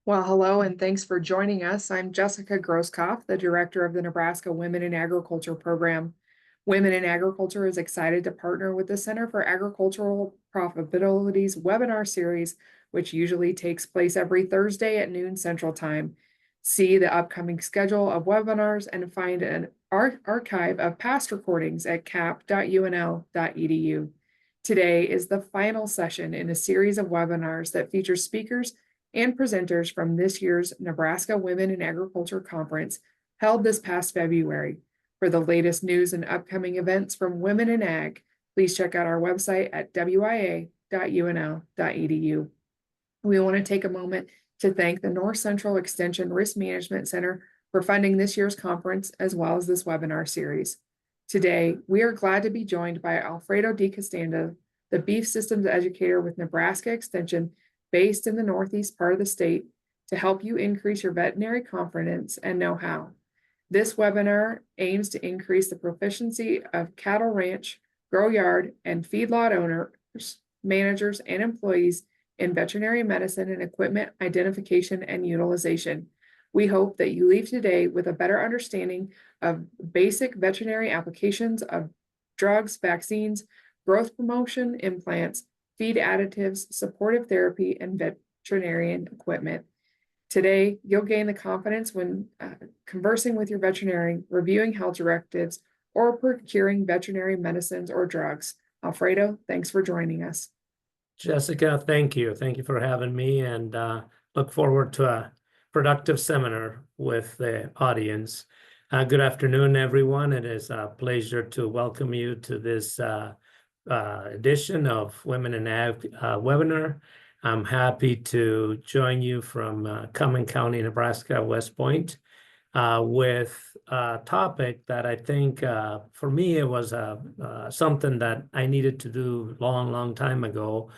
Well, hello, and thanks for joining us. I'm Jessica Grosskopf, the director of the Nebraska Women in Agriculture program. Women in Agriculture is excited to partner with the Center for Agricultural Profitability's webinar series, which usually takes place every Thursday at noon Central Time. See the upcoming schedule of webinars and find an archive of past recordings at cap.unl.edu. Today is the final session in a series of webinars that feature speakers and presenters from this year's Nebraska Women in Agriculture Conference held this past February. For the latest news and upcoming events from Women in Ag, please check out our website at wia.unl.edu. We want to take a moment to thank the North Central Extension Risk Management Center for funding this year's conference as well as this webinar series. Today, we are glad to be joined by Alfredo DiCostanzo, the beef systems educator with Nebraska Extension based in the northeast part of the state to help you increase your veterinary confidence and know-how. This webinar aims to increase the proficiency of cattle ranch, grow yard, and feedlot owners, managers, and employees in veterinary medicine and equipment identification and utilization. We hope that you leave today with a better understanding of basic veterinary applications of drugs, vaccines, growth promotion, implants, feed additives, supportive therapy, and veterinarian equipment. Today, you'll gain the confidence when conversing with your veterinarian, reviewing health directives, or procuring veterinary medicines or drugs. Alfredo, thanks for joining us. Jessica, thank you. Thank you for having me, and look forward to a productive seminar with the audience. Good afternoon, everyone. It is a pleasure to welcome you to this edition of Women in Ag webinar. I'm happy to join you from Cumming County, Nebraska, West Point, with a topic that I think for me, it was something that I needed to do long time ago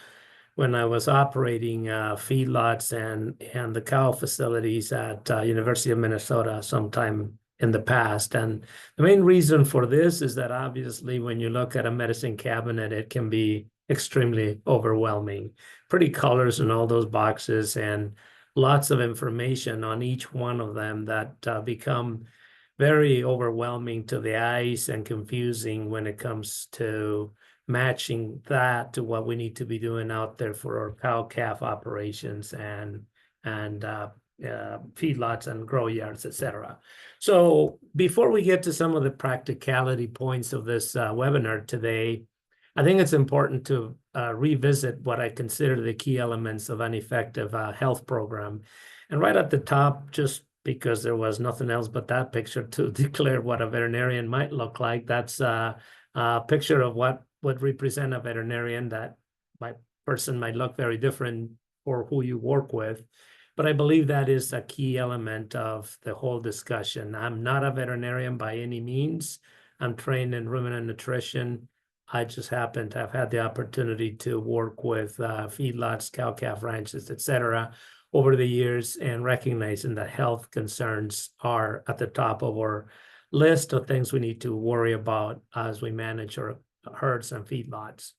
when I was operating feedlots and the cow facilities at University of Minnesota sometime in the past. And the main reason for this is that obviously when you look at a medicine cabinet, it can be extremely overwhelming. Pretty colors in all those boxes and lots of information on each one of them that become very overwhelming to the eyes and confusing when it comes to matching that to what we need to be doing out there for our cow-calf operations and feedlots and grow yards, etc. So before we get to some of the practicality points of this webinar today, I think it's important to revisit what I consider the key elements of an effective health program. And right at the top, just because there was nothing else but that picture to declare what a veterinarian might look like, that's a picture of what would represent a veterinarian. That person might look very different for who you work with. But I believe that is a key element of the whole discussion. I'm not a veterinarian by any means. I'm trained in ruminant nutrition. I just happen to have had the opportunity to work with feedlots, cow-calf ranches, etc. over the years, and recognizing that health concerns are at the top of our list of things we need to worry about as we manage our herds and feedlots.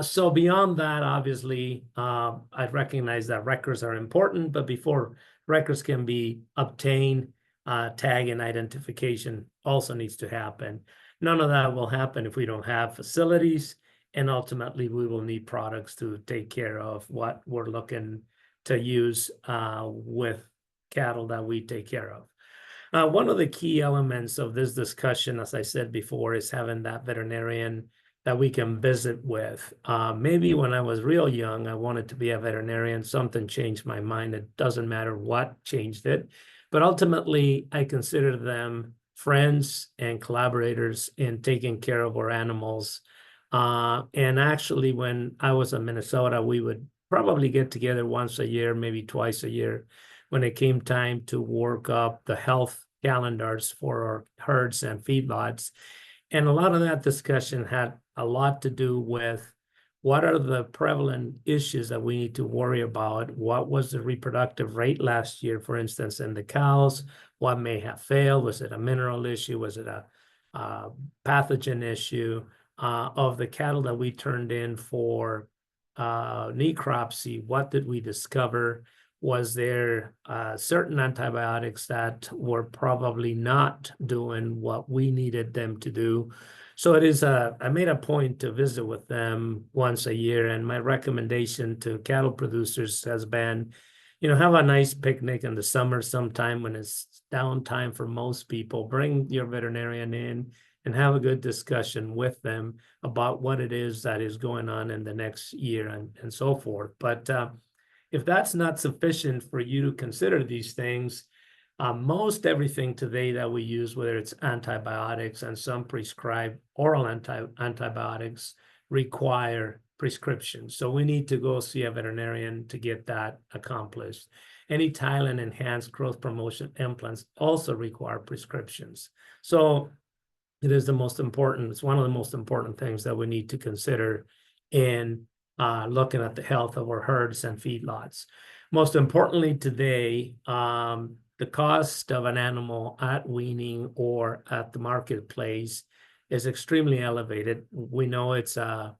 So beyond that, obviously, I recognize that records are important, but before records can be obtained, tag and identification also needs to happen. None of that will happen if we don't have facilities, and ultimately we will need products to take care of what we're looking to use with cattle that we take care of. One of the key elements of this discussion, as I said before, is having that veterinarian that we can visit with. Maybe when I was real young, I wanted to be a veterinarian. Something changed my mind. It doesn't matter what changed it. But ultimately, I consider them friends and collaborators in taking care of our animals. And actually, when I was in Minnesota, we would probably get together once a year, maybe twice a year, when it came time to work up the health calendars for our herds and feedlots. And a lot of that discussion had a lot to do with what are the prevalent issues that we need to worry about? What was the reproductive rate last year, for instance, in the cows? What may have failed? Was it a mineral issue? Was it a pathogen issue? Of the cattle that we turned in for necropsy, what did we discover? was there certain antibiotics that were probably not doing what we needed them to do. So it is I made a point to visit with them once a year, and my recommendation to cattle producers has been, have a nice picnic in the summer sometime when it's downtime for most people. Bring your veterinarian in and have a good discussion with them about what it is that is going on in the next year and so forth. But if that's not sufficient for you to consider these things, most everything today that we use, whether it's antibiotics and some prescribed oral antibiotics, require prescriptions. So we need to go see a veterinarian to get that accomplished. Any Thailand enhanced growth promotion implants also require prescriptions. So it is it's one of the most important things that we need to consider in looking at the health of our herds and feedlots. Most importantly today, the cost of an animal at weaning or at the marketplace is extremely elevated. We know it's a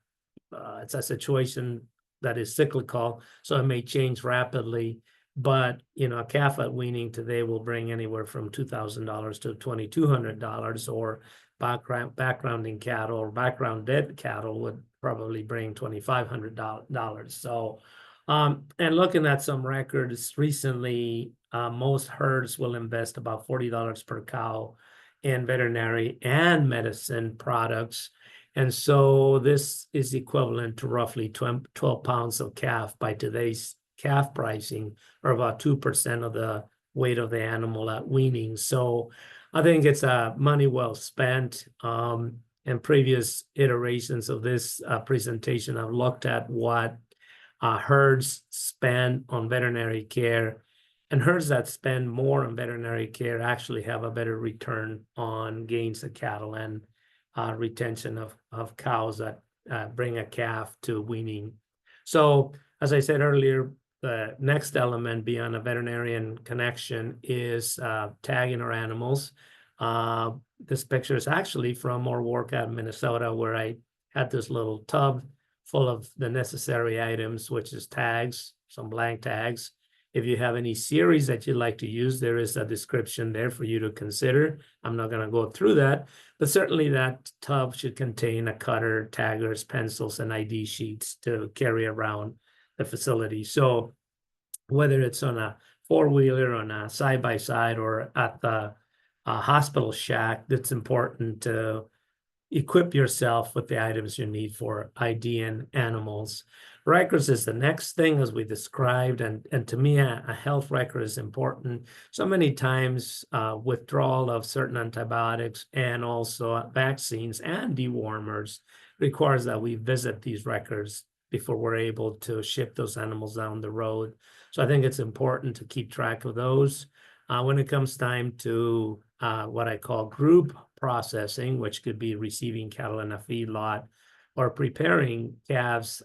situation that is cyclical, so it may change rapidly. But a calf at weaning today will bring anywhere from $2,000 to $2,200, or backgrounding cattle or background dead cattle would probably bring $2,500. So, and looking at some records recently, most herds will invest about $40 per cow in veterinary and medicine products. And so this is equivalent to roughly 12 pounds of calf by today's calf pricing, or about 2% of the weight of the animal at weaning. So I think it's money well spent. In previous iterations of this presentation, I've looked at what herds spend on veterinary care, and herds that spend more on veterinary care actually have a better return on gains of cattle and retention of cows that bring a calf to weaning. So as I said earlier, the next element beyond a veterinarian connection is tagging our animals. This picture is actually from our work out in Minnesota, where I had this little tub full of the necessary items, which is tags, some blank tags. If you have any series that you'd like to use, there is a description there for you to consider. I'm not going to go through that, but certainly that tub should contain a cutter, taggers, pencils, and ID sheets to carry around the facility. So whether it's on a four-wheeler, on a side-by-side, or at the hospital shack, it's important to equip yourself with the items you need for IDing animals. Records is the next thing, as we described, and to me, a health record is important. So many times, withdrawal of certain antibiotics and also vaccines and dewormers requires that we visit these records before we're able to ship those animals down the road. So I think it's important to keep track of those. When it comes time to what I call group processing, which could be receiving cattle in a feedlot or preparing calves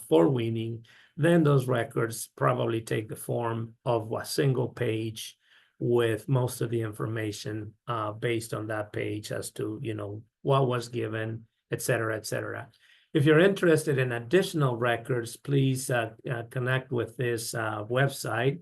for weaning, then those records probably take the form of a single page with most of the information based on that page as to, what was given, et cetera, et cetera. If you're interested in additional records, please connect with this website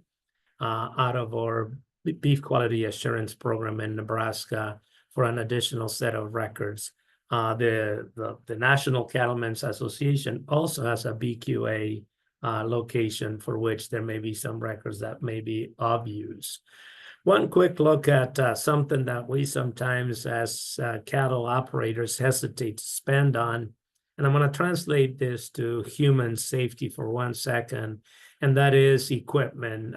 out of our Beef Quality Assurance Program in Nebraska for an additional set of records. The National Cattlemen's Association also has a BQA location for which there may be some records that may be of use. One quick look at something that we sometimes as cattle operators hesitate to spend on, and I'm going to translate this to human safety for 1 second, and that is equipment.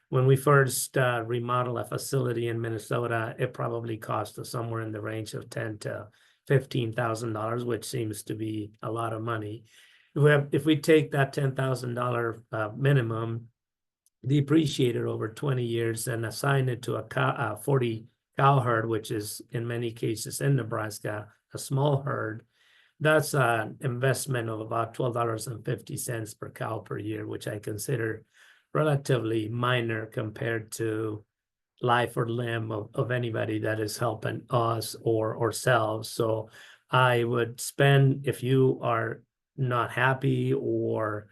When we first remodel a facility in Minnesota, it probably cost us somewhere in the range of $10,000 to $15,000, which seems to be a lot of money. If we take that $10,000 minimum, depreciate it over 20 years, and assign it to a 40 cow herd, which is in many cases in Nebraska a small herd, that's an investment of about $12.50 per cow per year, which I consider relatively minor compared to life or limb of anybody that is helping us or ourselves. So I would spend, if you are not happy or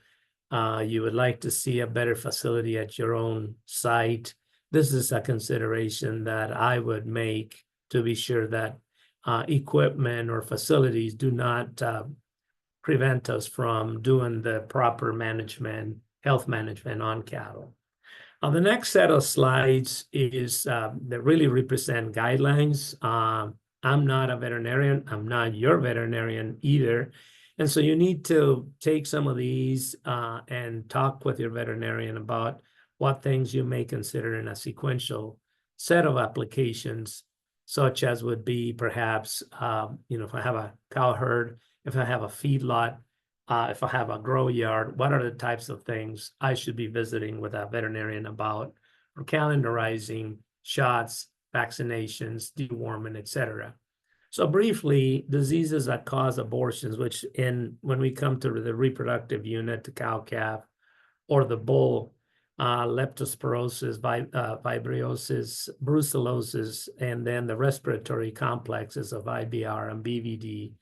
you would like to see a better facility at your own site. This is a consideration that I would make to be sure that equipment or facilities do not prevent us from doing the proper management, health management on cattle. The next set of slides is that really represent guidelines. I'm not a veterinarian. I'm not your veterinarian either. And so you need to take some of these and talk with your veterinarian about what things you may consider in a sequential set of applications, such as would be perhaps, if I have a cow herd, if I have a feedlot, if I have a grow yard, what are the types of things I should be visiting with a veterinarian about, or calendarizing shots, vaccinations, deworming, etc. So briefly, diseases that cause abortions, which when we come to the reproductive unit, the cow-calf, or the bull, leptospirosis, vibriosis, brucellosis, and then the respiratory complexes of IBR and BVD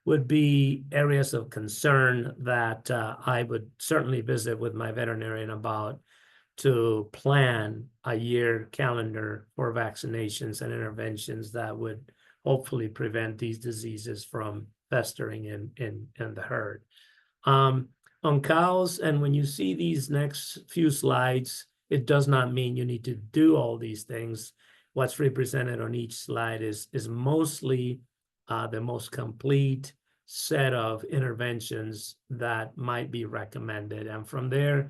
would be areas of concern that I would certainly visit with my veterinarian about to plan a year calendar for vaccinations and interventions that would hopefully prevent these diseases from festering in the herd. On cows, and when you see these next few slides, it does not mean you need to do all these things. What's represented on each slide is mostly the most complete set of interventions that might be recommended. And from there,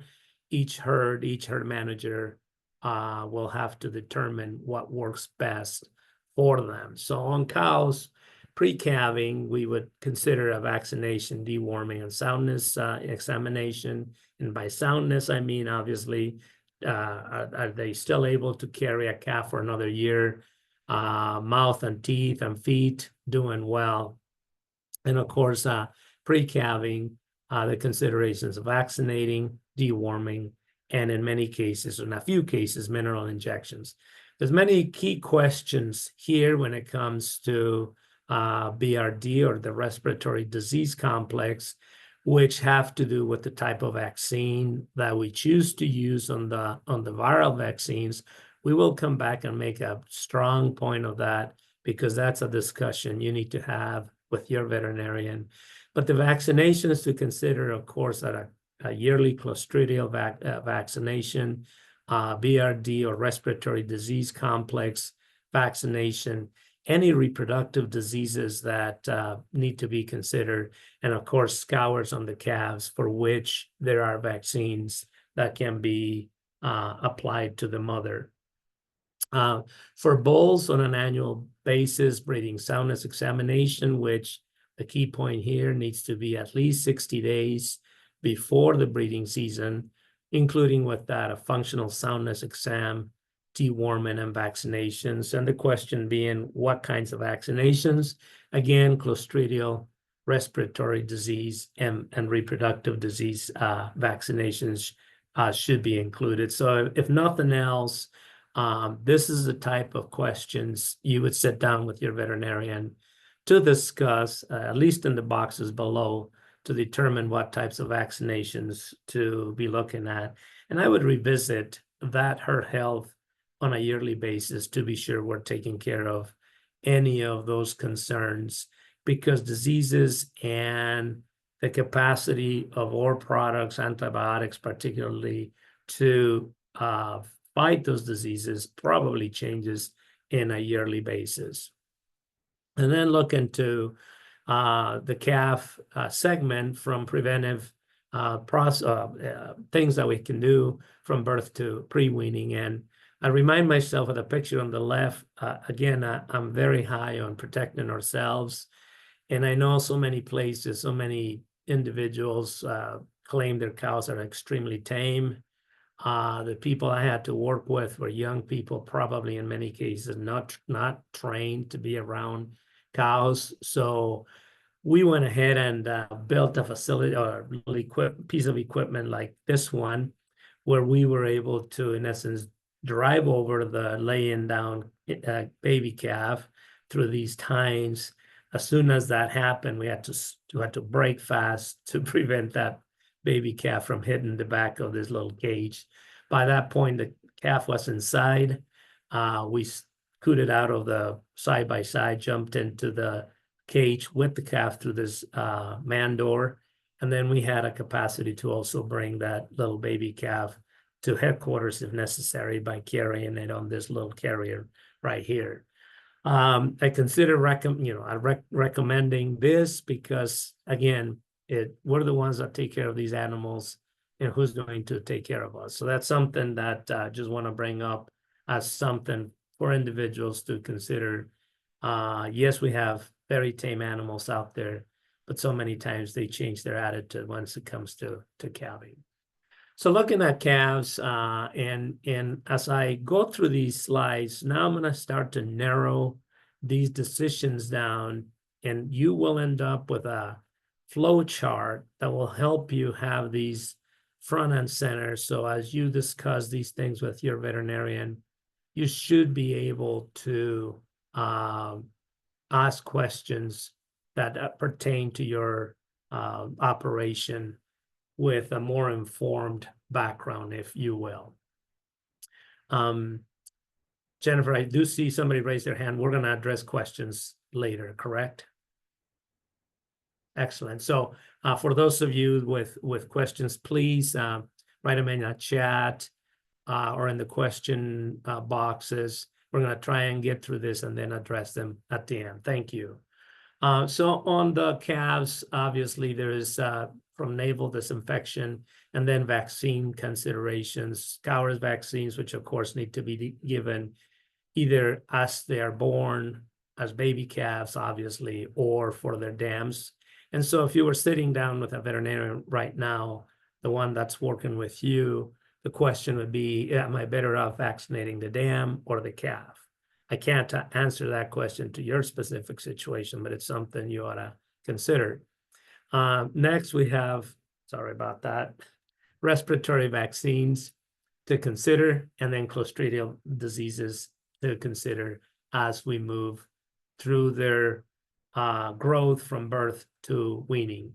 each herd manager will have to determine what works best for them. So on cows, pre-calving, we would consider a vaccination, deworming, and soundness examination. And by soundness, I mean, obviously, are they still able to carry a calf for another year? Mouth and teeth and feet doing well. And of course, pre-calving, the considerations of vaccinating, deworming, and in many cases, or in a few cases, mineral injections. There's many key questions here when it comes to BRD, or the respiratory disease complex, which have to do with the type of vaccine that we choose to use on the viral vaccines. We will come back and make a strong point of that, because that's a discussion you need to have with your veterinarian. But the vaccinations to consider, of course, are a yearly clostridial vaccination, BRD or respiratory disease complex vaccination, any reproductive diseases that need to be considered, and of course, scours on the calves for which there are vaccines that can be applied to the mother. For bulls, on an annual basis, breeding soundness examination, which the key point here needs to be at least 60 days before the breeding season, including with that a functional soundness exam, deworming, and vaccinations. And the question being, what kinds of vaccinations? Again, clostridial, respiratory disease, and reproductive disease vaccinations should be included. So if nothing else, this is the type of questions you would sit down with your veterinarian to discuss, at least in the boxes below, to determine what types of vaccinations to be looking at. And I would revisit that herd health on a yearly basis to be sure we're taking care of any of those concerns, because diseases and the capacity of our products, antibiotics particularly, to fight those diseases probably changes in a yearly basis. And then look into the calf segment from preventive things that we can do from birth to pre-weaning. And I remind myself of the picture on the left. Again, I'm very high on protecting ourselves. And I know so many places, so many individuals claim their cows are extremely tame. The people I had to work with were young people, probably in many cases not trained to be around cows. So we went ahead and built a facility or piece of equipment like this one, where we were able to, in essence, drive over the laying down baby calf through these tines. As soon as that happened, we had to break fast to prevent that baby calf from hitting the back of this little cage. By that point, the calf was inside. We scooted out of the side by side, jumped into the cage with the calf through this man door. And then we had a capacity to also bring that little baby calf to headquarters if necessary by carrying it on this little carrier right here. I consider recommending this because, again, we're the ones that take care of these animals, and who's going to take care of us. So that's something that I just want to bring up as something for individuals to consider. Yes, we have very tame animals out there, but so many times they change their attitude once it comes to calving. So looking at calves, and as I go through these slides, now I'm going to start to narrow these decisions down, and you will end up with a flow chart that will help you have these front and center. So as you discuss these things with your veterinarian, you should be able to ask questions that pertain to your operation with a more informed background, if you will. Jennifer, I do see somebody raise their hand. We're going to address questions later, correct? Excellent. So for those of you with questions, please write them in the chat or in the question boxes. We're going to try and get through this and then address them at the end. Thank you. So on the calves, obviously there is from naval disinfection and then vaccine considerations, scours vaccines, which of course need to be given either as they are born as baby calves, obviously, or for their dams. And so if you were sitting down with a veterinarian right now, the one that's working with you, the question would be, am I better off vaccinating the dam or the calf? I can't answer that question to your specific situation, but it's something you ought to consider. Next, we have, sorry about that, respiratory vaccines to consider, and then clostridial diseases to consider as we move through their growth from birth to weaning.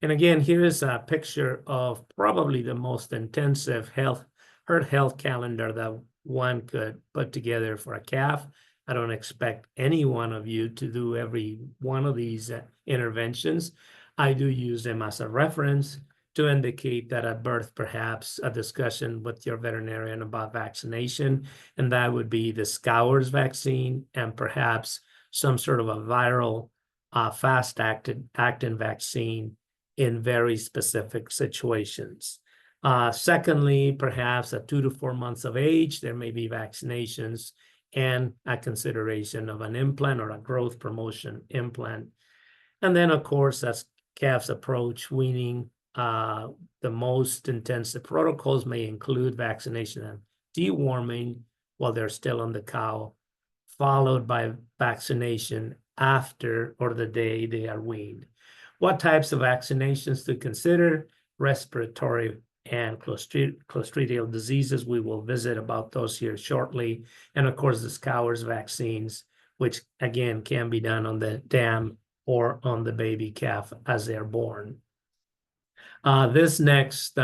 And again, here is a picture of probably the most intensive herd health calendar that one could put together for a calf. I don't expect any one of you to do every one of these interventions. I do use them as a reference to indicate that at birth, perhaps a discussion with your veterinarian about vaccination, and that would be the scours vaccine and perhaps some sort of a viral fast-acting vaccine in very specific situations. Secondly, perhaps at 2 to 4 months of age, there may be vaccinations and a consideration of an implant or a growth promotion implant. And then, of course, as calves approach weaning, the most intensive protocols may include vaccination and deworming while they're still on the cow, followed by vaccination after or the day they are weaned. What types of vaccinations to consider? Respiratory and clostridial diseases. We will visit about those here shortly. And of course, the scours vaccines, which again can be done on the dam or on the baby calf as they're born. This next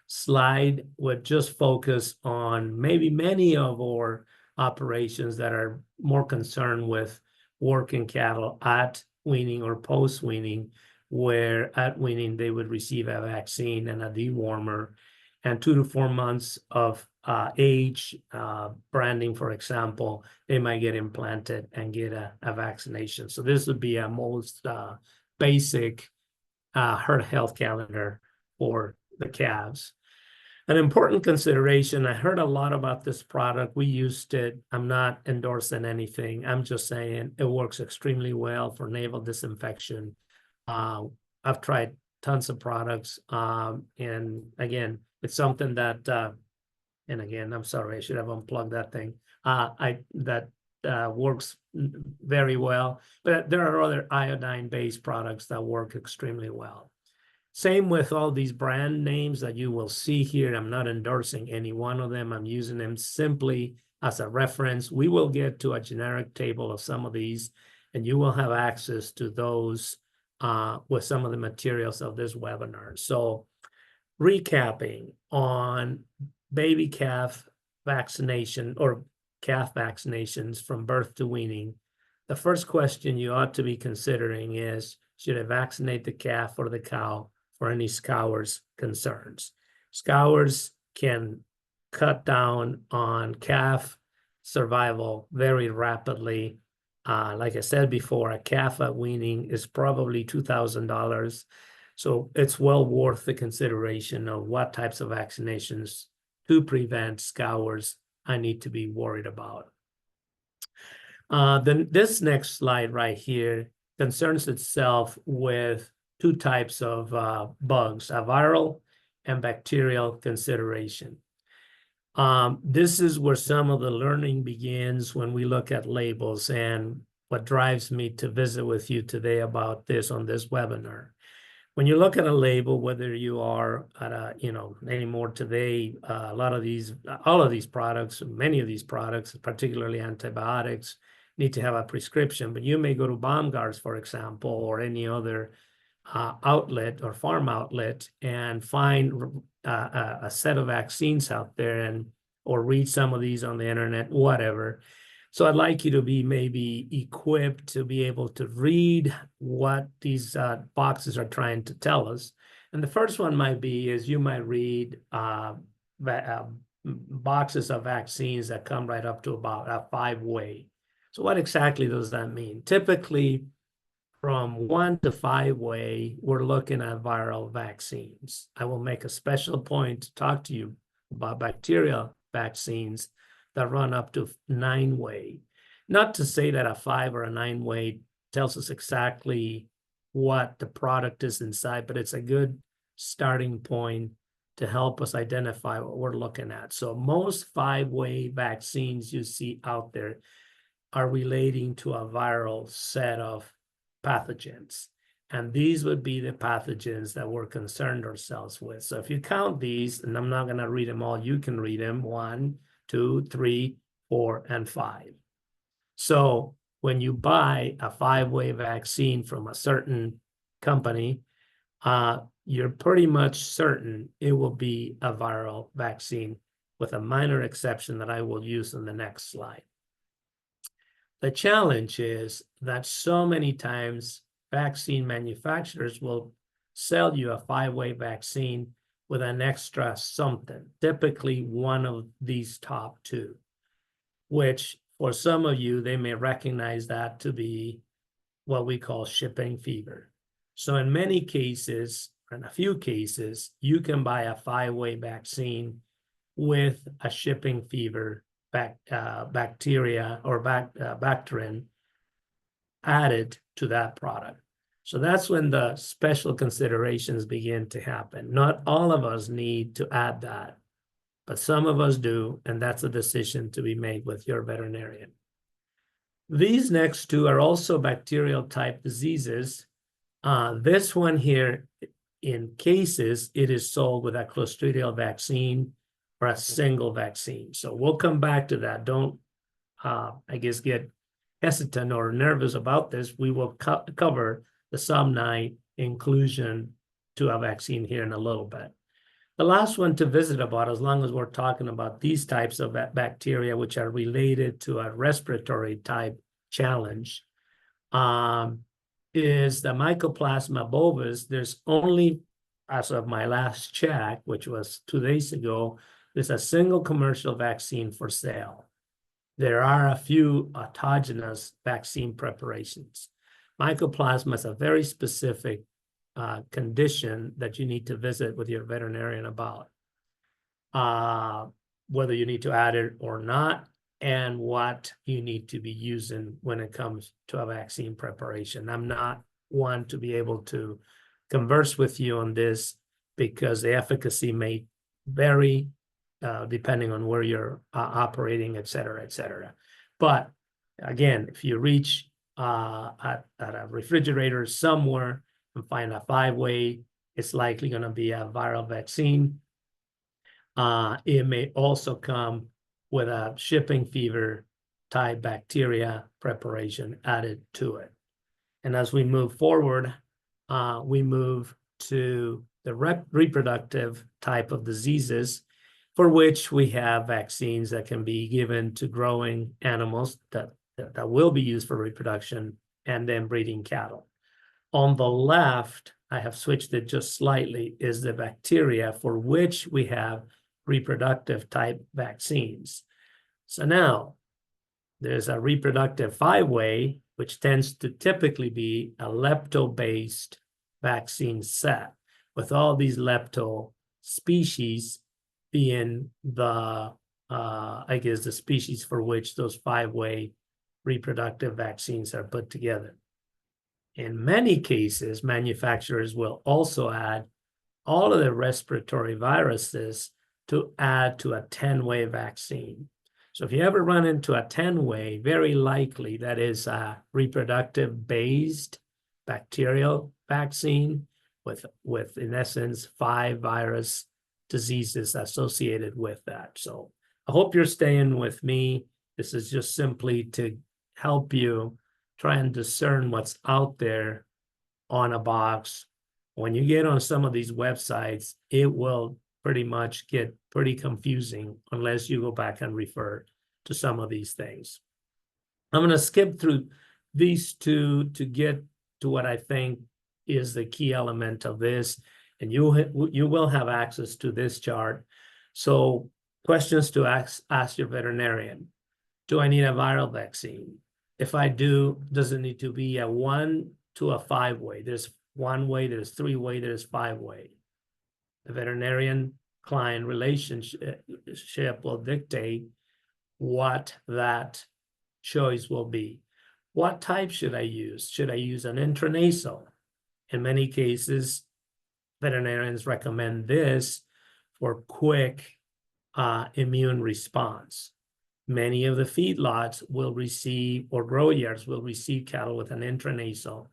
slide would just focus on maybe many of our operations that are more concerned with working cattle at weaning or post-weaning, where at weaning they would receive a vaccine and a dewormer, and 2 to 4 months of age, branding, for example, they might get implanted and get a vaccination. So this would be a most basic herd health calendar for the calves. An important consideration, I heard a lot about this product. We used it. I'm not endorsing anything. I'm just saying it works extremely well for naval disinfection. I've tried tons of products. And again, it's something that, and again, I'm sorry, I should have unplugged that thing. That works very well, but there are other iodine-based products that work extremely well. Same with all these brand names that you will see here. I'm not endorsing any one of them. I'm using them simply as a reference. We will get to a generic table of some of these, and you will have access to those with some of the materials of this webinar. So recapping on baby calf vaccination or calf vaccinations from birth to weaning, the first question you ought to be considering is, should I vaccinate the calf or the cow for any scours concerns? Scours can cut down on calf survival very rapidly. Like I said before, a calf at weaning is probably $2,000. So it's well worth the consideration of what types of vaccinations to prevent scours I need to be worried about. Then this next slide right here concerns itself with two types of bugs, a viral and bacterial consideration. This is where some of the learning begins when we look at labels, and what drives me to visit with you today about this on this webinar. When you look at a label, whether you are at a, anymore today, all of these products, many of these products, particularly antibiotics, need to have a prescription, but you may go to Baumgart's, for example, or any other outlet or farm outlet and find a set of vaccines out there or read some of these on the internet, whatever. So I'd like you to be maybe equipped to be able to read what these boxes are trying to tell us. And the first one might be is you might read boxes of vaccines that come right up to about a 5-way. So what exactly does that mean? Typically, from 1 to 5-way, we're looking at viral vaccines. I will make a special point to talk to you about bacterial vaccines that run up to 9-way. Not to say that a 5 or a 9-way tells us exactly what the product is inside, but it's a good starting point to help us identify what we're looking at. So most 5-way vaccines you see out there are relating to a viral set of pathogens. And these would be the pathogens that we're concerned ourselves with. So if you count these, and I'm not going to read them all, you can read them 1, 2, 3, 4, and 5. So when you buy a 5-way vaccine from a certain company, you're pretty much certain it will be a viral vaccine, with a minor exception that I will use in the next slide. The challenge is that so many times vaccine manufacturers will sell you a 5-way vaccine with an extra something, typically one of these top 2, which for some of you, they may recognize that to be what we call shipping fever. So in many cases, in a few cases, you can buy a 5-way vaccine with a shipping fever bacteria or bacterin added to that product. So that's when the special considerations begin to happen. Not all of us need to add that, but some of us do, and that's a decision to be made with your veterinarian. These next 2 are also bacterial type diseases. This one here, in cases, it is sold with a clostridial vaccine or a single vaccine. So we'll come back to that. Don't, I guess, get hesitant or nervous about this. We will cover the Somni inclusion to a vaccine here in a little bit. The last one to visit about, as long as we're talking about these types of bacteria, which are related to a respiratory type challenge, is the Mycoplasma bovis. There's only, as of my last check, which was 2 days ago, there's a single commercial vaccine for sale. There are a few autogenous vaccine preparations. Mycoplasma is a very specific condition that you need to visit with your veterinarian about, whether you need to add it or not, and what you need to be using when it comes to a vaccine preparation. I'm not one to be able to converse with you on this because the efficacy may vary depending on where you're operating, et cetera, et cetera. But again, if you reach at a refrigerator somewhere and find a 5-way, it's likely going to be a viral vaccine. It may also come with a shipping fever type bacteria preparation added to it. And as we move forward, we move to the reproductive type of diseases for which we have vaccines that can be given to growing animals that will be used for reproduction and then breeding cattle. On the left, I have switched it just slightly, is the bacteria for which we have reproductive type vaccines. So now there's a reproductive 5-way, which tends to typically be a lepto-based vaccine set, with all these lepto species being the, I guess, the species for which those 5-way reproductive vaccines are put together. In many cases, manufacturers will also add all of the respiratory viruses to add to a 10-way vaccine. So if you ever run into a 10-way, very likely that is a reproductive-based bacterial vaccine with in essence 5 virus diseases associated with that. So I hope you're staying with me. This is just simply to help you try and discern what's out there on a box. When you get on some of these websites, it will pretty much get pretty confusing unless you go back and refer to some of these things. I'm going to skip through these two to get to what I think is the key element of this, and you will have access to this chart. So questions to ask your veterinarian. Do I need a viral vaccine? If I do, does it need to be a 1 to a 5-way? There's 1-way, there's 3-way, there's 5-way. The veterinarian-client relationship will dictate what that choice will be. What type should I use? Should I use an intranasal? In many cases, veterinarians recommend this for quick immune response. Many of the feedlots will receive, or grow yards will receive cattle with an intranasal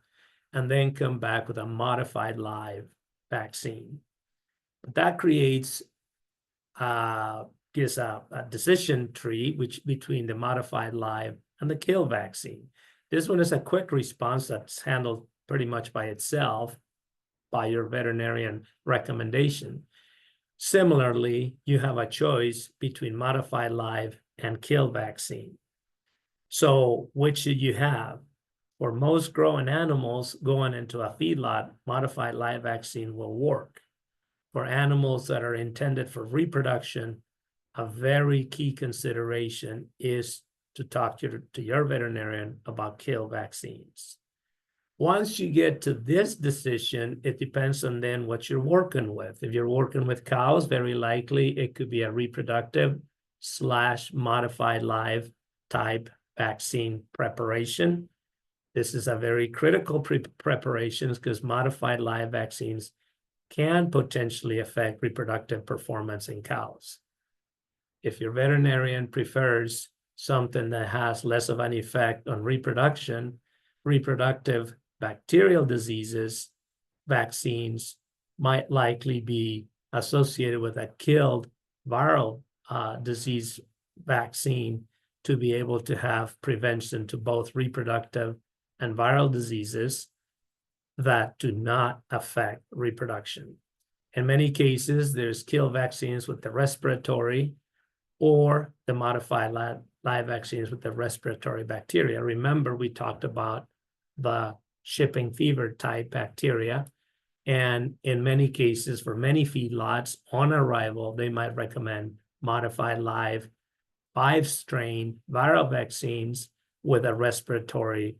and then come back with a modified live vaccine. But that creates gives a decision tree between the modified live and the kill vaccine. This one is a quick response that's handled pretty much by itself by your veterinarian recommendation. Similarly, you have a choice between modified live and kill vaccine. So which should you have? For most growing animals going into a feedlot, modified live vaccine will work. For animals that are intended for reproduction, a very key consideration is to talk to your veterinarian about kill vaccines. Once you get to this decision, it depends on then what you're working with. If you're working with cows, very likely it could be a reproductive / modified live type vaccine preparation. This is a very critical preparation because modified live vaccines can potentially affect reproductive performance in cows. If your veterinarian prefers something that has less of an effect on reproduction, reproductive bacterial diseases, vaccines might likely be associated with a killed viral disease vaccine to be able to have prevention to both reproductive and viral diseases that do not affect reproduction. In many cases, there's kill vaccines with the respiratory or the modified live vaccines with the respiratory bacteria. Remember, we talked about the shipping fever type bacteria. And in many cases, for many feedlots on arrival, they might recommend modified live 5-strain viral vaccines with a respiratory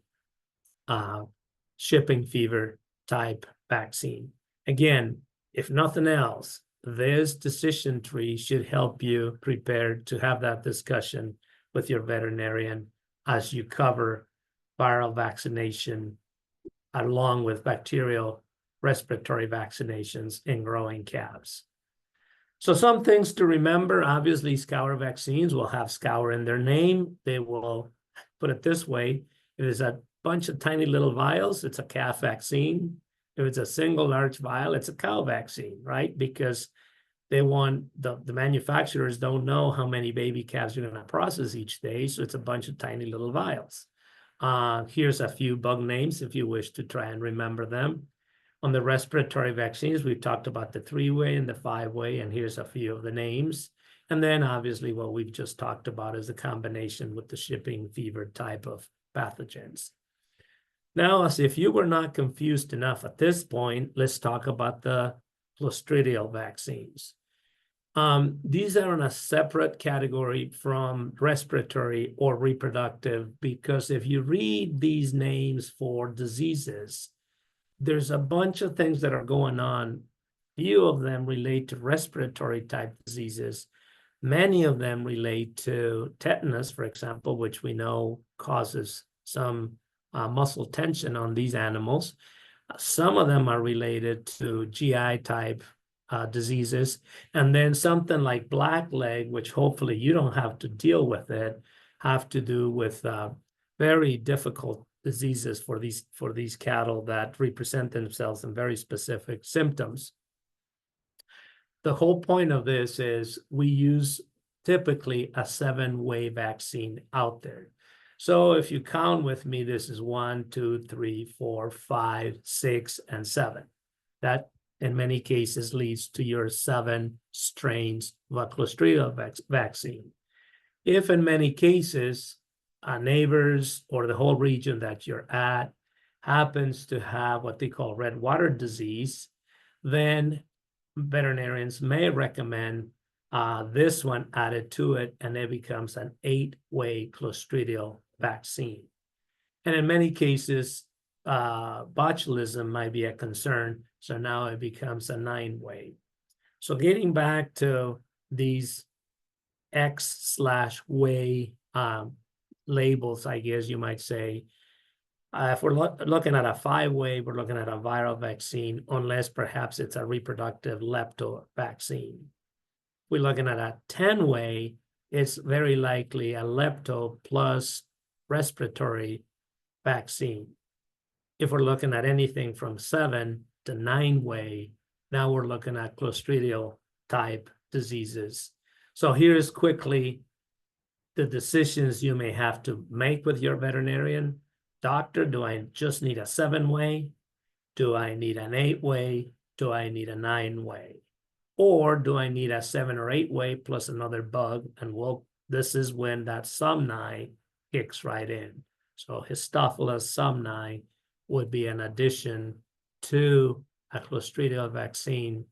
shipping fever type vaccine. Again, if nothing else, this decision tree should help you prepare to have that discussion with your veterinarian as you cover viral vaccination along with bacterial respiratory vaccinations in growing calves. So some things to remember, obviously scour vaccines will have scour in their name. They will, put it this way, if it's a bunch of tiny little vials, it's a calf vaccine. If it's a single large vial, it's a cow vaccine, right? Because they want, the manufacturers don't know how many baby calves you're going to process each day, so it's a bunch of tiny little vials. Here's a few bug names if you wish to try and remember them. On the respiratory vaccines, we've talked about the 3-way and the 5-way, and here's a few of the names. And then obviously what we've just talked about is the combination with the shipping fever type of pathogens. Now, as if you were not confused enough at this point, let's talk about the clostridial vaccines. These are in a separate category from respiratory or reproductive, because if you read these names for diseases, there's a bunch of things that are going on. Few of them relate to respiratory type diseases. Many of them relate to tetanus, for example, which we know causes some muscle tension on these animals. Some of them are related to GI type diseases. And then something like blackleg, which hopefully you don't have to deal with it, have to do with very difficult diseases for these cattle that represent themselves in very specific symptoms. The whole point of this is we use typically a 7-way vaccine out there. So if you count with me, this is 1, 2, 3, 4, 5, 6, and 7. That in many cases leads to your 7 strains of a clostridial vaccine. If in many cases, neighbors or the whole region that you're at happens to have what they call red water disease, then veterinarians may recommend this one added to it, and it becomes an 8-way clostridial vaccine. And in many cases, botulism might be a concern, so now it becomes a 9-way. So getting back to these X/way labels, I guess you might say, if we're looking at a 5-way, we're looking at a viral vaccine, unless perhaps it's a reproductive lepto vaccine. If we're looking at a 10-way, it's very likely a lepto plus respiratory vaccine. If we're looking at anything from 7 to 9-way, now we're looking at clostridial type diseases. So here's quickly the decisions you may have to make with your veterinarian. Doctor, do I just need a 7-way? Do I need an 8-way? Do I need a 9-way? Or do I need a 7 or 8-way plus another bug? And this is when that Somni kicks right in. So Histophilus somni would be an addition to a clostridial vaccine,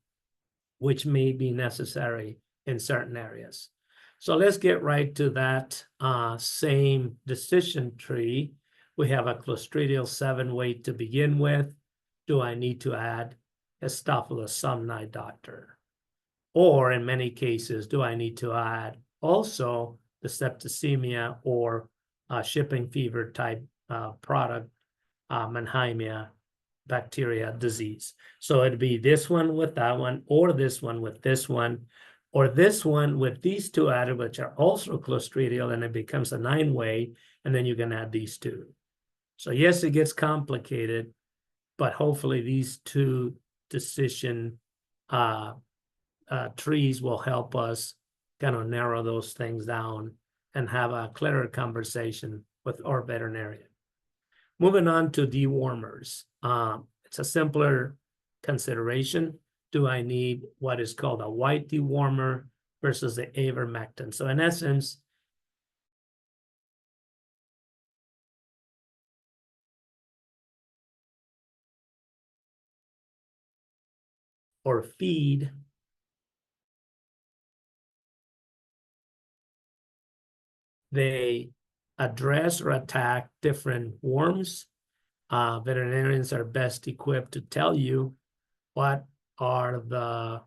which may be necessary in certain areas. So let's get right to that same decision tree. We have a clostridial 7-way to begin with. Do I need to add Histophilus somni, doctor? Or in many cases, do I need to add also the septicemia or shipping fever type product, Mannheimia bacteria disease? So it'd be this one with that one, or this one with this one, or this one with these 2 added, which are also clostridial, and it becomes a 9-way, and then you can add these 2. So yes, it gets complicated, but hopefully these 2 decision trees will help us kind of narrow those things down and have a clearer conversation with our veterinarian. Moving on to dewormers. It's a simpler consideration. Do I need what is called a white dewormer versus the ivermectin? So in essence, or feed they address or attack different worms. Veterinarians are best equipped to tell you what are the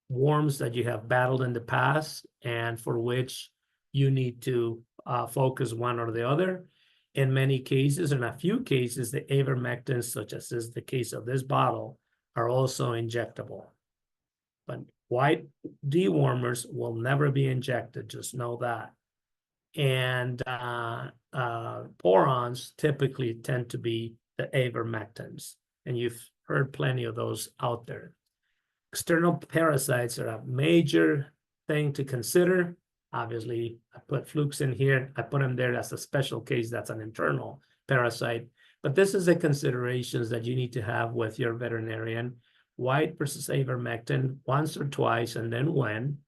worms that you have battled in the past and for which you need to focus one or the other. In many cases, in a few cases, the ivermectins, such as is the case of this bottle, are also injectable. But white dewormers will never be injected, just know that. And porons typically tend to be the ivermectins, and you've heard plenty of those out there. External parasites are a major thing to consider. Obviously, I put flukes in here. I put them there as a special case. That's an internal parasite. But this is the considerations that you need to have with your veterinarian. White versus ivermectin, once or twice, and then when.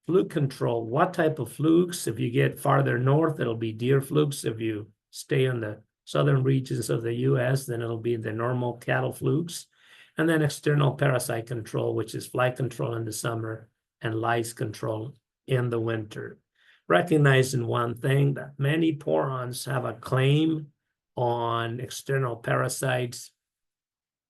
Fluke control, what type of flukes? If you get farther north, it'll be deer flukes. If you stay in the southern regions of the US, then it'll be the normal cattle flukes. And then external parasite control, which is fly control in the summer and lice control in the winter. Recognizing one thing, that many porons have a claim on external parasites.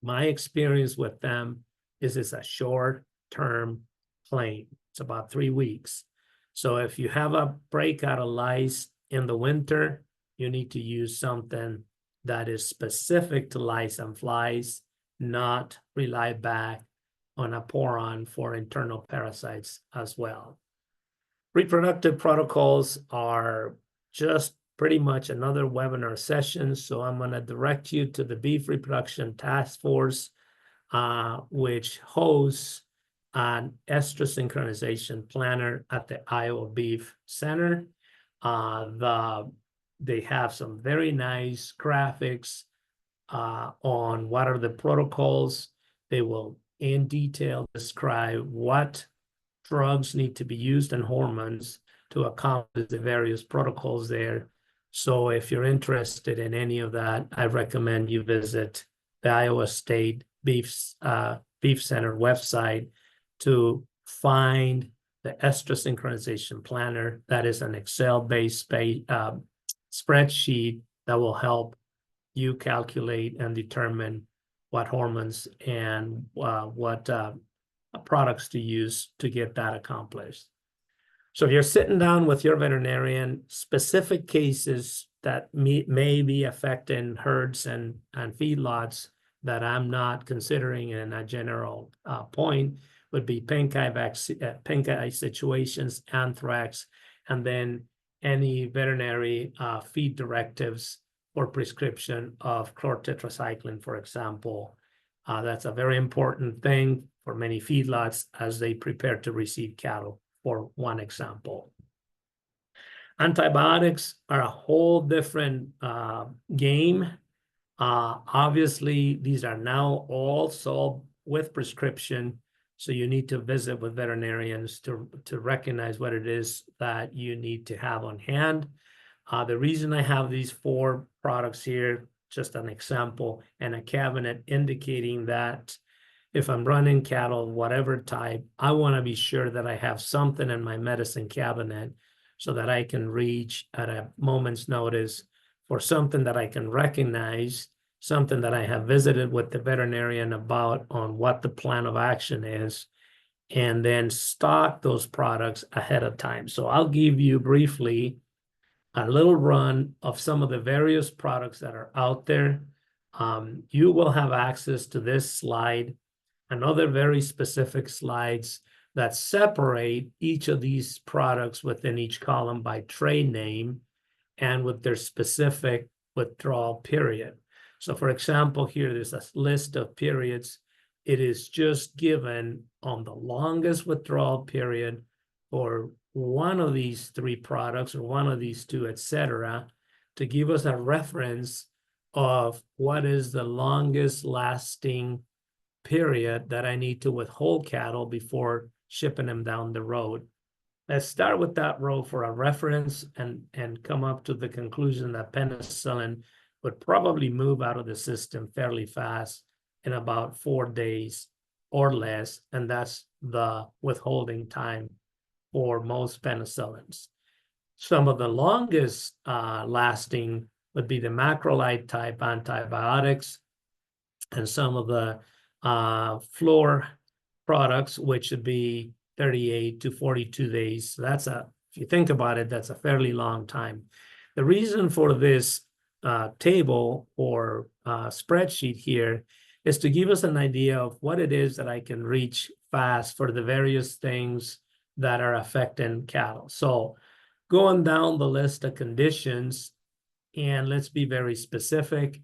My experience with them is it's a short-term claim. It's about 3 weeks. So if you have a breakout of lice in the winter, you need to use something that is specific to lice and flies, not rely back on a poron for internal parasites as well. Reproductive protocols are just pretty much another webinar session. So I'm going to direct you to the Beef Reproduction Task Force, which hosts an estrus synchronization planner at the Iowa Beef Center. They have some very nice graphics on what are the protocols. They will in detail describe what drugs need to be used and hormones to accomplish the various protocols there. So if you're interested in any of that, I recommend you visit the Iowa State Beef Center website to find the estrus synchronization planner. That is an Excel-based spreadsheet that will help you calculate and determine what hormones and what products to use to get that accomplished. So if you're sitting down with your veterinarian, specific cases that may be affecting herds and feedlots that I'm not considering in a general point would be pink eye situations, anthrax, and then any veterinary feed directives or prescription of chlortetracycline, for example. That's a very important thing for many feedlots as they prepare to receive cattle, for one example. Antibiotics are a whole different game. Obviously, these are now all sold with prescription, so you need to visit with veterinarians to recognize what it is that you need to have on hand. The reason I have these 4 products here, just an example, and a cabinet indicating that if I'm running cattle, whatever type, I want to be sure that I have something in my medicine cabinet so that I can reach at a moment's notice for something that I can recognize, something that I have visited with the veterinarian about on what the plan of action is, and then stock those products ahead of time. So I'll give you briefly a little run of some of the various products that are out there. You will have access to this slide and other very specific slides that separate each of these products within each column by trade name and with their specific withdrawal period. So for example, here there's a list of periods. It is just given on the longest withdrawal period for one of these 3 products or one of these 2, etc., to give us a reference of what is the longest lasting period that I need to withhold cattle before shipping them down the road. Let's start with that row for a reference and come up to the conclusion that penicillin would probably move out of the system fairly fast in about 4 days or less, and that's the withholding time for most penicillins. Some of the longest lasting would be the macrolide type antibiotics and some of the floor products, which would be 38 to 42 days. So that's if you think about it, that's a fairly long time. The reason for this table or spreadsheet here is to give us an idea of what it is that I can reach fast for the various things that are affecting cattle. So going down the list of conditions, and let's be very specific.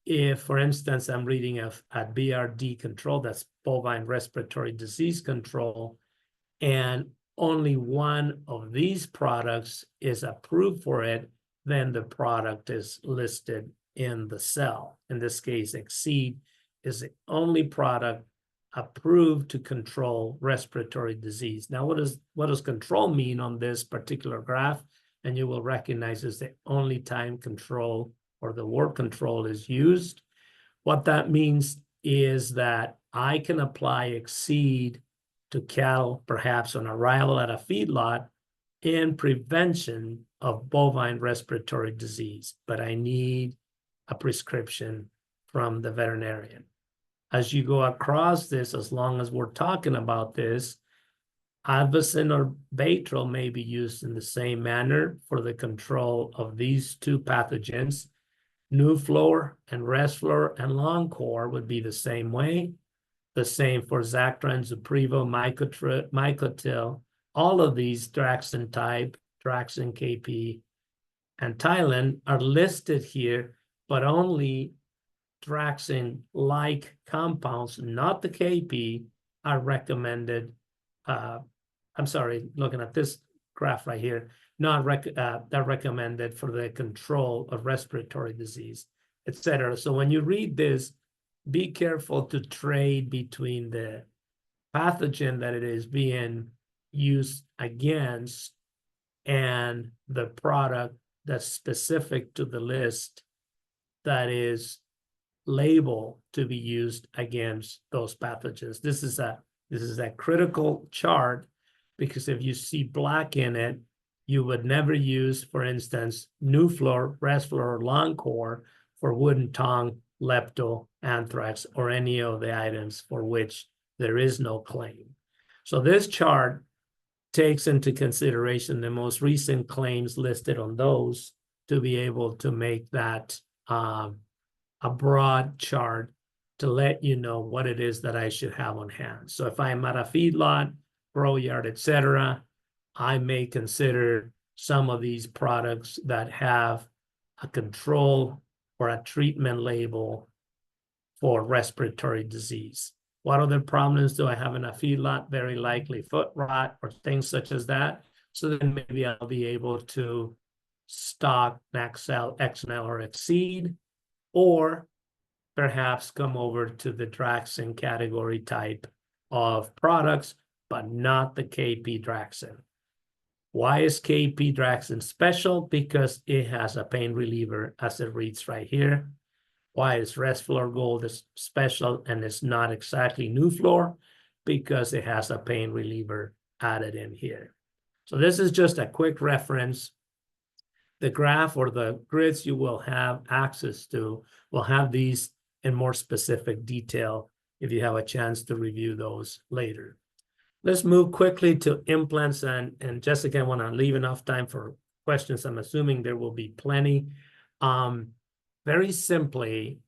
If, for instance, I'm reading at BRD control, that's bovine respiratory disease control, and only one of these products is approved for it, then the product is listed in the cell. In this case, Exceed is the only product approved to control respiratory disease. Now, what does control mean on this particular graph? And you will recognize is the only time control or the word control is used. What that means is that I can apply Exceed to cattle, perhaps on arrival at a feedlot, in prevention of bovine respiratory disease, but I need a prescription from the veterinarian. As you go across this, as long as we're talking about this, Advocin or Baytril may be used in the same manner for the control of these two pathogens. Nuflor and Resflor and Longcor would be the same way. The same for Zactran, Zuprevo, Mycotil. All of these Draxxin type, Draxxin KP, and Tylen are listed here, but only Draxxin-like compounds, not the KP, are recommended. I'm sorry, looking at this graph right here, they're recommended for the control of respiratory disease, etc. So when you read this, be careful to trade between the pathogen that it is being used against and the product that's specific to the list that is labeled to be used against those pathogens. This is a critical chart, because if you see black in it, you would never use, for instance, Nuflor, Resflor, or Longcor for wooden tongue, lepto, anthrax, or any of the items for which there is no claim. So this chart takes into consideration the most recent claims listed on those to be able to make that a broad chart to let you know what it is that I should have on hand. So if I'm at a feedlot, grow yard, etc., I may consider some of these products that have a control or a treatment label for respiratory disease. What other problems do I have in a feedlot? Very likely foot rot or things such as that. So then maybe I'll be able to stock Naxal, XNL, or Exceed, or perhaps come over to the Draxxin category type of products, but not the KP Draxxin. Why is KP Draxxin special? Because it has a pain reliever, as it reads right here. Why is Resflor Gold special and it's not exactly Nuflor? Because it has a pain reliever added in here. So this is just a quick reference. The graph or the grids you will have access to will have these in more specific detail if you have a chance to review those later. Let's move quickly to implants, and Jessica, I want to leave enough time for questions. I'm assuming there will be plenty. Very simply,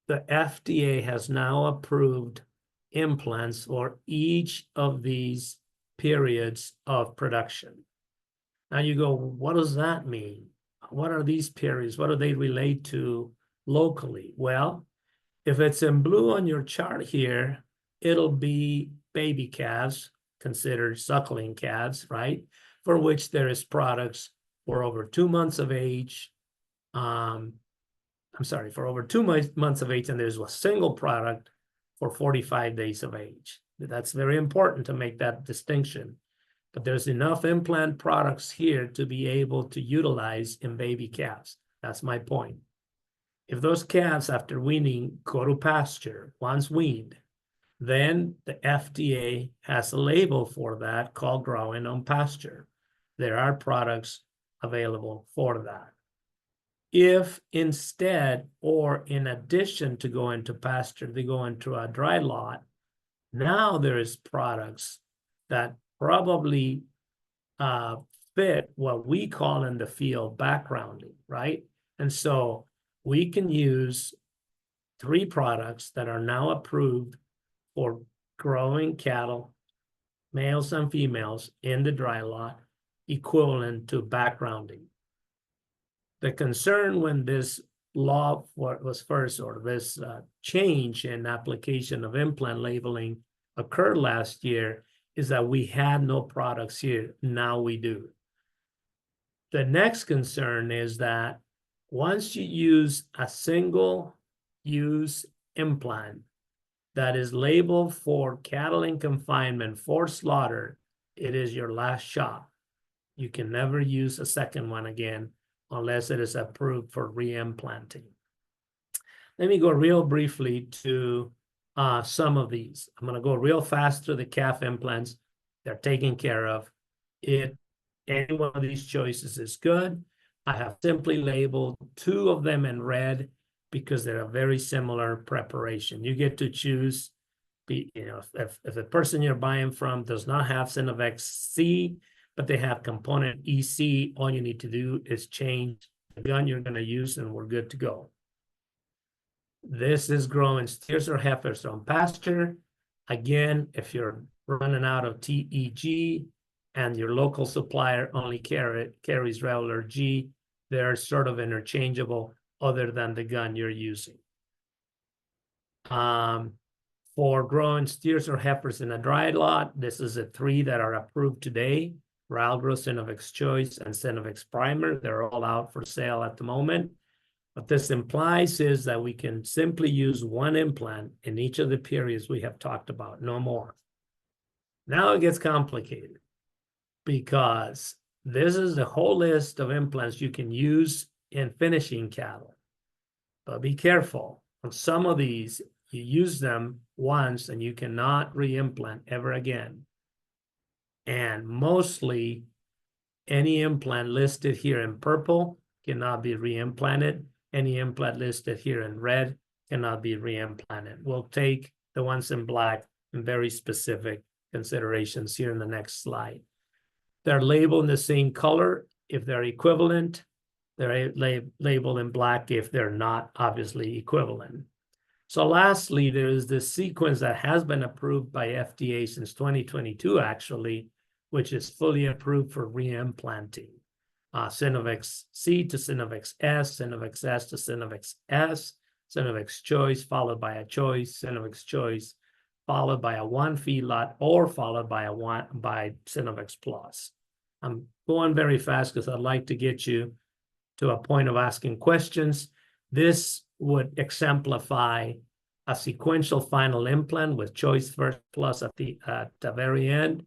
the FDA has now approved implants for each of these periods of production. Now you go, what does that mean? What are these periods? What do they relate to locally? Well, if it's in blue on your chart here, it'll be baby calves, considered suckling calves, right? For which there is products for over 2 months of age. For over 2 months of age, and there's a single product for 45 days of age. That's very important to make that distinction. But there's enough implant products here to be able to utilize in baby calves. That's my point. If those calves after weaning go to pasture, once weaned, then the FDA has a label for that called growing on pasture. There are products available for that. If instead, or in addition to going to pasture, they go into a dry lot, now there is products that probably fit what we call in the field backgrounding, right? And so we can use 3 products that are now approved for growing cattle, males and females, in the dry lot, equivalent to backgrounding. The concern when this law was first, or this change in application of implant labeling occurred last year, is that we had no products here. Now we do. The next concern is that once you use a single use implant that is labeled for cattle in confinement for slaughter, it is your last shot. You can never use a second one again unless it is approved for reimplanting. Let me go real briefly to some of these. I'm going to go real fast through the calf implants. They're taken care of. Any one of these choices is good. I have simply labeled 2 of them in red because they're a very similar preparation. You get to choose. If the person you're buying from does not have Synovex C, but they have component EC, all you need to do is change the gun you're going to use, and we're good to go. This is growing steers or heifers on pasture. Again, if you're running out of TEG and your local supplier only carries regular G, they're sort of interchangeable other than the gun you're using. For growing steers or heifers in a dry lot, this is the 3 that are approved today: Ralgro, Synovex Choice, and Synovex Primer. They're all out for sale at the moment. What this implies is that we can simply use 1 implant in each of the periods we have talked about, no more. Now it gets complicated because this is the whole list of implants you can use in finishing cattle. But be careful. On some of these, you use them once and you cannot reimplant ever again. And mostly, any implant listed here in purple cannot be reimplanted. Any implant listed here in red cannot be reimplanted. We'll take the ones in black and very specific considerations here in the next slide. They're labeled in the same color if they're equivalent. They're labeled in black if they're not obviously equivalent. So lastly, there is this sequence that has been approved by FDA since 2022, actually, which is fully approved for reimplanting. Synovex C to Synovex S, Synovex S to Synovex S, Synovex Choice followed by a Choice, Synovex Choice followed by a 1 feedlot, or followed by Synovex Plus. I'm going very fast because I'd like to get you to a point of asking questions. This would exemplify a sequential final implant with Choice first, Plus at the very end.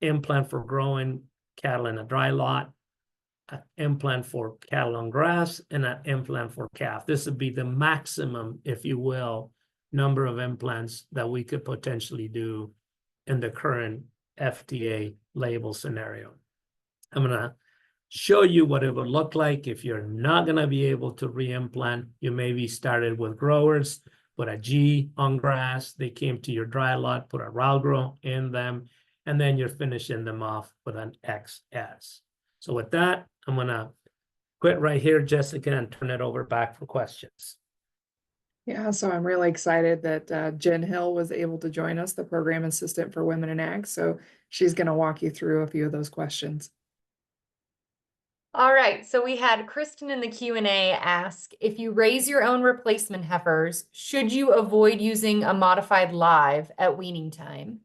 Implant for growing cattle in a dry lot, an implant for cattle on grass, and an implant for calf. This would be the maximum, if you will, number of implants that we could potentially do in the current FDA label scenario. I'm going to show you what it would look like if you're not going to be able to reimplant. You maybe started with growers, put a G on grass, they came to your dry lot, put a Ralgro in them, and then you're finishing them off with an XS. So with that, I'm going to quit right here, Jessica, and turn it over back for questions. Yeah, so I'm really excited that Jen Hill was able to join us, the program assistant for Women in Ag. So she's going to walk you through a few of those questions. All right, so we had Kristen in the Q&A ask, if you raise your own replacement heifers, should you avoid using a modified live at weaning time?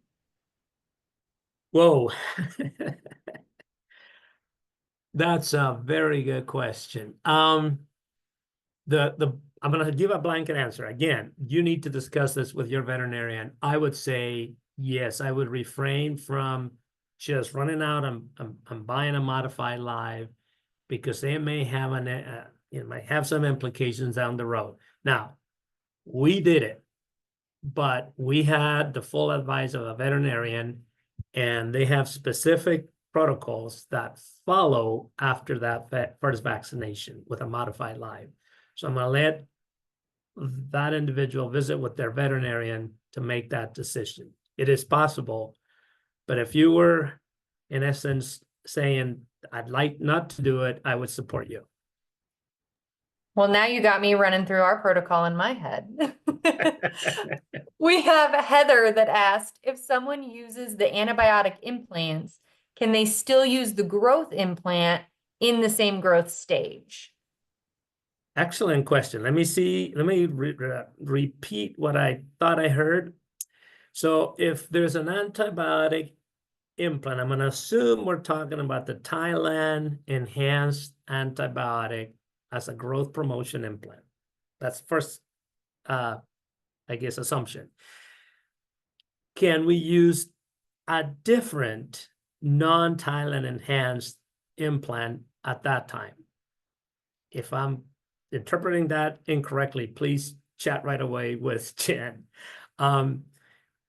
Whoa. That's a very good question. I'm going to give a blanket answer. Again, you need to discuss this with your veterinarian. I would say, yes, I would refrain from just running out and buying a modified live, because they may have it might have some implications down the road. Now, we did it, but we had the full advice of a veterinarian, and they have specific protocols that follow after that first vaccination with a modified live. So I'm going to let that individual visit with their veterinarian to make that decision. It is possible, but if you were, in essence, saying, I'd like not to do it, I would support you. Well, now you got me running through our protocol in my head. We have Heather that asked, if someone uses the antibiotic implants, can they still use the growth implant in the same growth stage? Excellent question. Let me repeat what I thought I heard. So if there's an antibiotic implant, I'm going to assume we're talking about the Thailand enhanced antibiotic as a growth promotion implant. That's first, I guess, assumption. Can we use a different non-Thailand enhanced implant at that time? If I'm interpreting that incorrectly, please chat right away with Jen.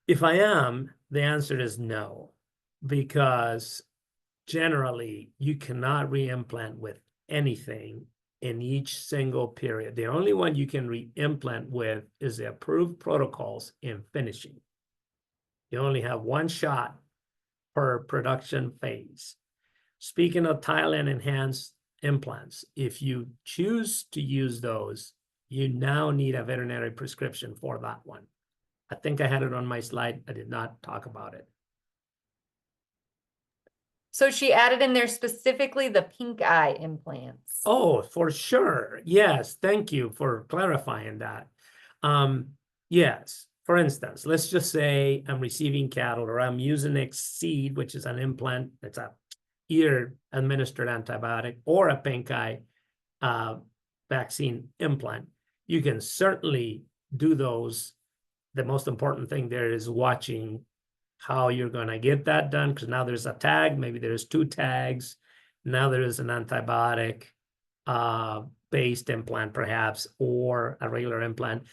If I am, the answer is no, because generally you cannot reimplant with anything in each single period. The only one you can reimplant with is the approved protocols in finishing. You only have one shot per production phase. Speaking of Thailand enhanced implants, if you choose to use those, you now need a veterinary prescription for that one. I think I had it on my slide. I did not talk about it. So she added in there specifically the pink eye implants. Oh, for sure. Yes. Thank you for clarifying that. Yes. For instance, let's just say I'm receiving cattle or I'm using Exceed, which is an implant. It's a ear administered antibiotic or a pink eye vaccine implant. You can certainly do those. The most important thing there is watching how you're going to get that done, because now there's a tag, maybe there's 2 tags. Now there is an antibiotic based implant perhaps, or a regular implant.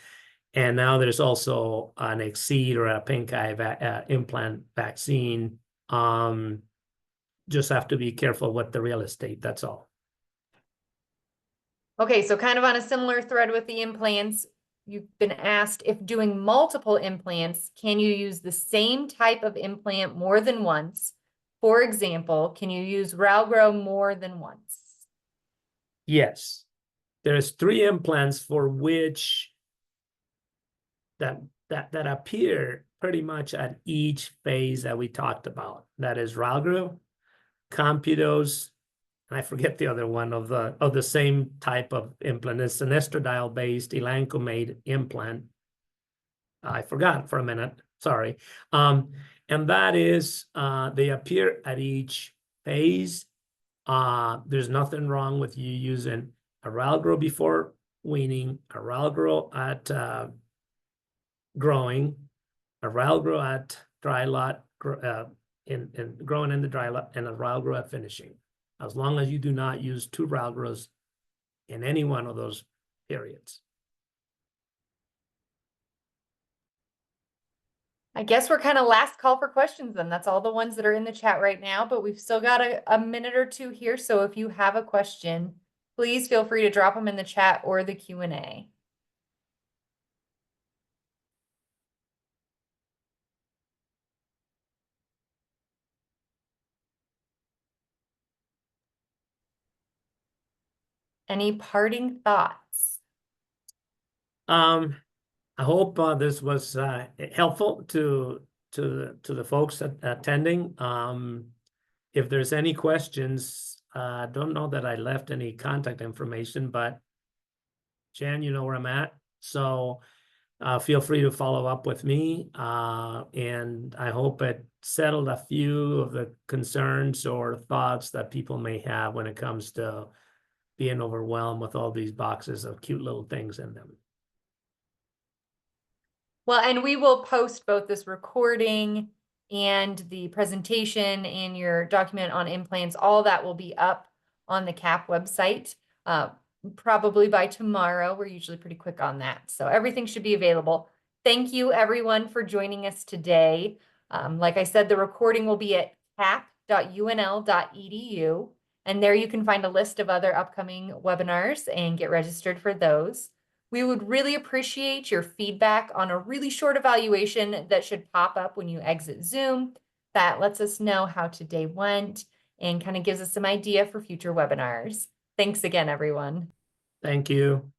And now there's also an Exceed or a pink eye implant vaccine. Just have to be careful with the real estate, that's all. Okay, so kind of on a similar thread with the implants, you've been asked if doing multiple implants, can you use the same type of implant more than once? For example, can you use Ralgro more than once? Yes, there's 3 implants for which that appear pretty much at each phase that we talked about. That is Ralgro, Computos, and I forget the other one of the same type of implant. It's an estradiol-based Elanco-made implant. I forgot for a minute, sorry. And that is, they appear at each phase. There's nothing wrong with you using a Ralgro before weaning, a Ralgro at growing, a Ralgro at dry lot, in growing in the dry lot, and a Ralgro at finishing, as long as you do not use 2 Ralgros in any one of those periods. I guess we're kind of last call for questions then. That's all the ones that are in the chat right now, but we've still got a minute or 2 here. So if you have a question, please feel free to drop them in the chat or the Q&A. Any parting thoughts? I hope this was helpful to the folks attending. If there's any questions, I don't know that I left any contact information, but Jan, you know where I'm at. So feel free to follow up with me. And I hope it settled a few of the concerns or thoughts that people may have when it comes to being overwhelmed with all these boxes of cute little things in them. Well, and we will post both this recording and the presentation and your document on implants. All that will be up on the CAP website probably by tomorrow. We're usually pretty quick on that. So everything should be available. Thank you everyone for joining us today. Like I said, the recording will be at cap.unl.edu. And there you can find a list of other upcoming webinars and get registered for those. We would really appreciate your feedback on a really short evaluation that should pop up when you exit Zoom. That lets us know how today went and kind of gives us some idea for future webinars. Thanks again, everyone. Thank you.